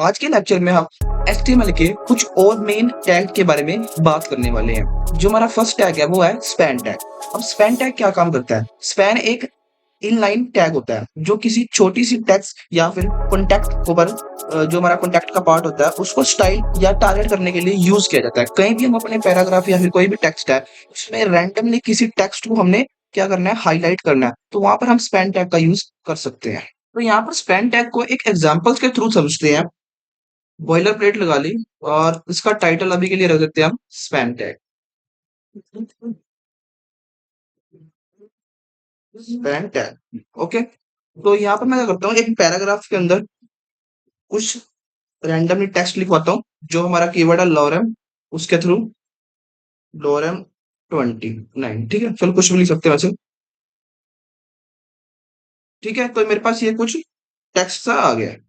आज के लेक्चर में हम HTML के कुछ और मेन टैग के बारे में बात करने वाले हैं। जो हमारा फर्स्ट टैग है वो है स्पैन टैग। अब स्पैन टैग क्या काम करता है? स्पैन एक इनलाइन टैग होता है जो किसी छोटी सी टेक्स्ट या फिर कॉन्टेक्ट पर जो हमारा कॉन्टेक्ट का पार्ट होता है उसको स्टाइल या टारगेट करने के लिए यूज किया जाता है। कहीं भी हम अपने पैराग्राफ या फिर कोई भी टेक्स्ट है उसमें रैंडमली किसी टेक्स्ट को हमने क्या करना है, हाईलाइट करना है, तो वहां पर हम स्पैन टैग का यूज कर सकते हैं। तो यहाँ पर स्पैन टैग को एक एग्जाम्पल्स के थ्रू समझते हैं। बॉयलर प्लेट लगा ली और इसका टाइटल अभी के लिए रख देते हैं हम span tag. Span tag, okay. तो यहाँ पर मैं क्या करता हूँ, एक पैराग्राफ के अंदर कुछ रैंडमली टेक्स्ट लिखवाता हूँ जो हमारा कीवर्ड है लॉरेम, उसके थ्रू लॉरेम 29, ठीक है। चलो कुछ भी लिख सकते हैं वैसे, ठीक है। तो मेरे पास ये कुछ टेक्स्ट सा आ गया है।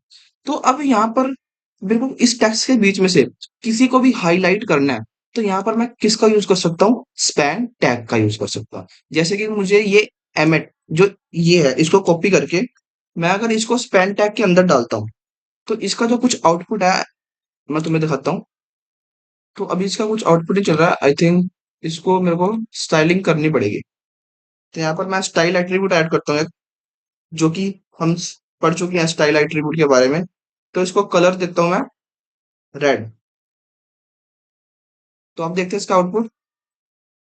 तो अब यहाँ पर मेरे को इस टेक्स्ट के बीच में से किसी को भी हाईलाइट करना है, तो यहाँ पर मैं किसका यूज कर सकता हूँ? स्पैन टैग का यूज कर सकता हूँ। जैसे कि मुझे ये एमेट जो ये है इसको कॉपी करके मैं अगर इसको स्पैन टैग के अंदर डालता हूँ तो इसका जो कुछ आउटपुट है मैं तुम्हें दिखाता हूँ। तो अभी इसका कुछ आउटपुट ही चल रहा है, आई थिंक इसको मेरे को स्टाइलिंग करनी पड़ेगी। तो यहाँ पर मैं स्टाइल एट्रीब्यूट ऐड करता हूँ एक, जो कि हम पढ़ चुके हैं स्टाइल एट्रीब्यूट के बारे में। तो इसको कलर देता हूँ मैं रेड। तो आप देखते हैं इसका आउटपुट।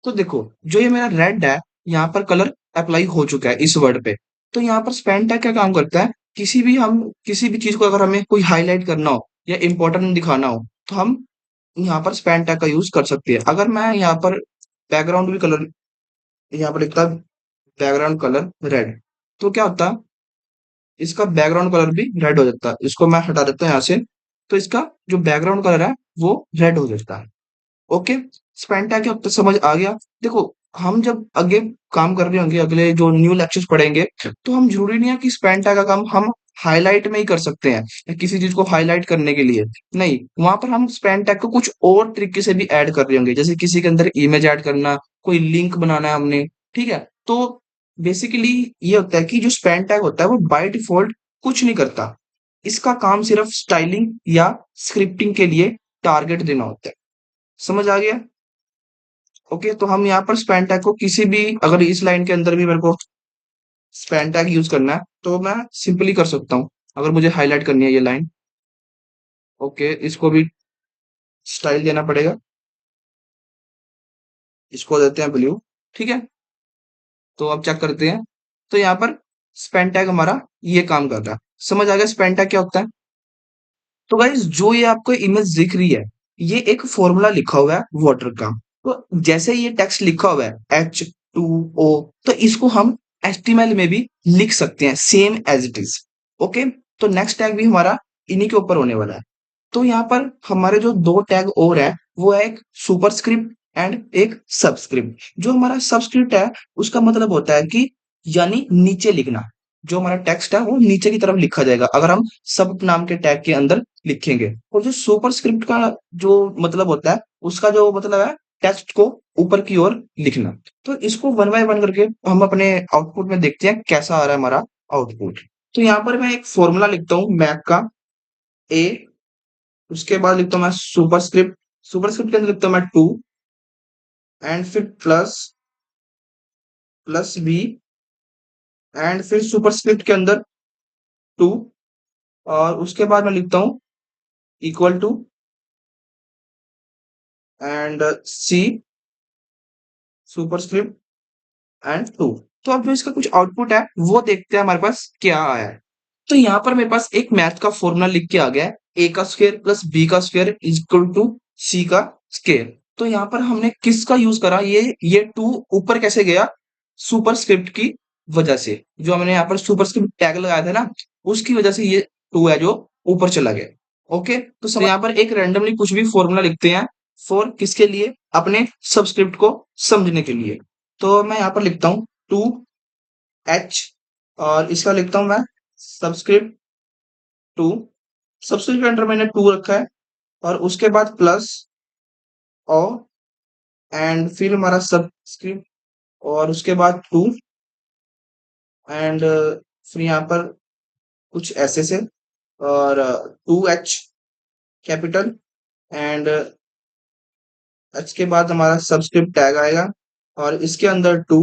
तो देखो जो ये मेरा रेड है, यहाँ पर कलर अप्लाई हो चुका है इस वर्ड पे। तो यहाँ पर स्पैन टैग क्या काम करता है? किसी भी चीज को अगर हमें कोई हाईलाइट करना हो या इंपॉर्टेंट दिखाना हो तो हम यहाँ पर स्पैन टैग का यूज कर सकते हैं। अगर मैं यहाँ पर बैकग्राउंड भी कलर यहाँ पर लिखता बैकग्राउंड कलर रेड, तो क्या होता? इसका बैकग्राउंड कलर भी रेड हो जाता है। इसको मैं हटा देता हूँ यहाँ से, तो इसका जो बैकग्राउंड कलर है वो रेड हो जाता है। ओके, स्पेंटा क्या होता है समझ आ गया। देखो हम जब आगे काम कर रहे होंगे, अगले जो न्यू लेक्चर्स पढ़ेंगे, तो हम जरूरी नहीं है कि स्पेंटा का काम हम हाईलाइट में ही कर सकते हैं या किसी चीज को हाईलाइट करने के लिए। नहीं, वहां पर हम स्पेन टैग को कुछ और तरीके से भी ऐड कर रहे होंगे, जैसे किसी के अंदर इमेज ऐड करना, कोई लिंक बनाना है हमने, ठीक है। तो बेसिकली ये होता है कि जो स्पेन टैग होता है वो बाय डिफॉल्ट कुछ नहीं करता। इसका काम सिर्फ स्टाइलिंग या स्क्रिप्टिंग के लिए टारगेट देना होता है। समझ आ गया? ओके, तो हम यहाँ पर स्पैन टैग को किसी भी, अगर इस लाइन के अंदर भी मेरे को स्पैन टैग यूज करना है तो मैं सिंपली कर सकता हूँ। अगर मुझे हाईलाइट करनी है ये लाइन, ओके, इसको भी स्टाइल देना पड़ेगा। इसको देते हैं ब्लू, ठीक है। तो अब चेक करते हैं। तो यहाँ पर स्पैन टैग हमारा ये काम कर रहा है। समझ आ गया स्पैन टैग क्या होता है? तो गाइस जो ये आपको इमेज दिख रही है, ये एक फॉर्मूला लिखा हुआ है वाटर का। तो जैसे ये टेक्स्ट लिखा हुआ है H2O, तो इसको हम HTML में भी लिख सकते हैं same as it is. Okay, तो नेक्स्ट टैग भी हमारा इन्हीं के ऊपर होने वाला है। तो यहाँ पर हमारे जो दो टैग और है वो है एक सुपरस्क्रिप्ट एंड एक सबस्क्रिप्ट। जो हमारा सबस्क्रिप्ट है उसका मतलब होता है कि यानी नीचे लिखना। जो हमारा टेक्स्ट है वो नीचे की तरफ लिखा जाएगा अगर हम सब नाम के टैग के अंदर लिखेंगे। और जो सुपरस्क्रिप्ट का जो मतलब होता है उसका जो मतलब है टेक्स्ट को ऊपर की ओर लिखना। तो इसको वन बाय वन करके हम अपने आउटपुट में देखते हैं कैसा आ रहा है हमारा आउटपुट। तो यहाँ पर मैं एक फॉर्मूला लिखता हूँ मैथ का, ए, उसके बाद लिखता हूँ मैं सुपरस्क्रिप्ट, सुपरस्क्रिप्ट के अंदर लिखता हूँ मैं 2 एंड फिर प्लस प्लस बी एंड फिर सुपरस्क्रिप्ट के अंदर 2, और उसके बाद मैं लिखता हूँ equal to and C superscript and 2। तो अब जो इसका कुछ आउटपुट है वो देखते हैं हमारे पास क्या आया है। तो यहाँ पर मेरे पास एक मैथ का फॉर्मूला लिख के आ गया है, ए का स्क्वायर प्लस बी का स्क्वायर इज इक्वल टू सी का स्क्वायर। तो यहाँ पर हमने किसका यूज करा? ये 2 ऊपर कैसे गया? सुपरस्क्रिप्ट की वजह से। जो हमने यहाँ पर सुपरस्क्रिप्ट टैग लगाया था ना, उसकी वजह से ये 2 है जो ऊपर चला गया। ओके, तो यहाँ पर एक रैंडमली कुछ भी फॉर्मूला लिखते हैं फॉर किसके लिए? अपने सबस्क्रिप्ट को समझने के लिए। तो मैं यहाँ पर लिखता हूँ 2H, और इसका लिखता हूँ मैं सबस्क्रिप्ट 2। सबस्क्रिप्ट के अंदर मैंने 2 रखा है, और उसके बाद प्लस और एंड फिर हमारा सबस्क्रिप्ट, और उसके बाद 2 एंड फिर यहाँ पर कुछ ऐसे से, और 2H कैपिटल एंड इसके बाद हमारा सबस्क्रिप्ट टैग आएगा और इसके अंदर टू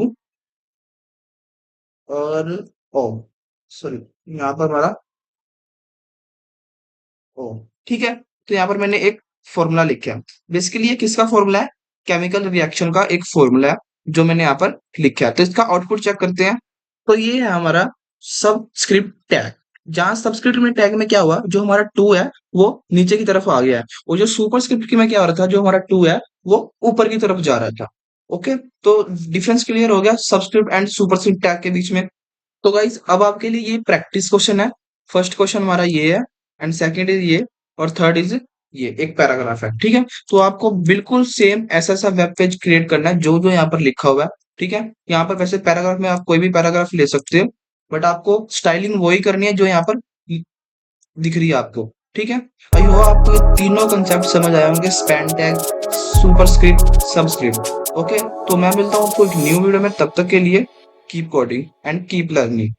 और ओ सॉरी यहाँ पर हमारा ओ ठीक है। तो यहाँ पर मैंने एक फॉर्मूला लिखा है। बेसिकली ये किसका फॉर्मूला है? केमिकल रिएक्शन का एक फॉर्मूला है जो मैंने यहाँ पर लिखा है। तो इसका आउटपुट चेक करते हैं। तो ये है हमारा सबस्क्रिप्ट टैग। जहां सबस्क्रिप्ट में टैग में क्या हुआ, जो हमारा टू है वो नीचे की तरफ आ गया है, और जो सुपरस्क्रिप्ट की में क्या हो रहा था, जो हमारा टू है वो ऊपर की तरफ जा रहा था। ओके, तो डिफरेंस क्लियर हो गया सबस्क्रिप्ट एंड सुपरस्क्रिप्ट टैग के बीच में। तो गाइज अब आपके लिए ये प्रैक्टिस क्वेश्चन है। फर्स्ट क्वेश्चन हमारा ये है एंड सेकंड इज ये और थर्ड इज ये एक पैराग्राफ है। ठीक है, तो आपको बिल्कुल सेम ऐसा सा वेब पेज क्रिएट करना है जो जो यहाँ पर लिखा हुआ है। ठीक है, यहाँ पर वैसे पैराग्राफ में आप कोई भी पैराग्राफ ले सकते हो, बट आपको स्टाइलिंग वही करनी है जो यहाँ पर दिख रही है आपको। ठीक है, आई होप आपको ये तीनों कंसेप्ट समझ आए होंगे, span tag, superscript, subscript. Okay, तो मैं मिलता हूँ आपको एक न्यू वीडियो में, तब तक के लिए keep coding and keep learning.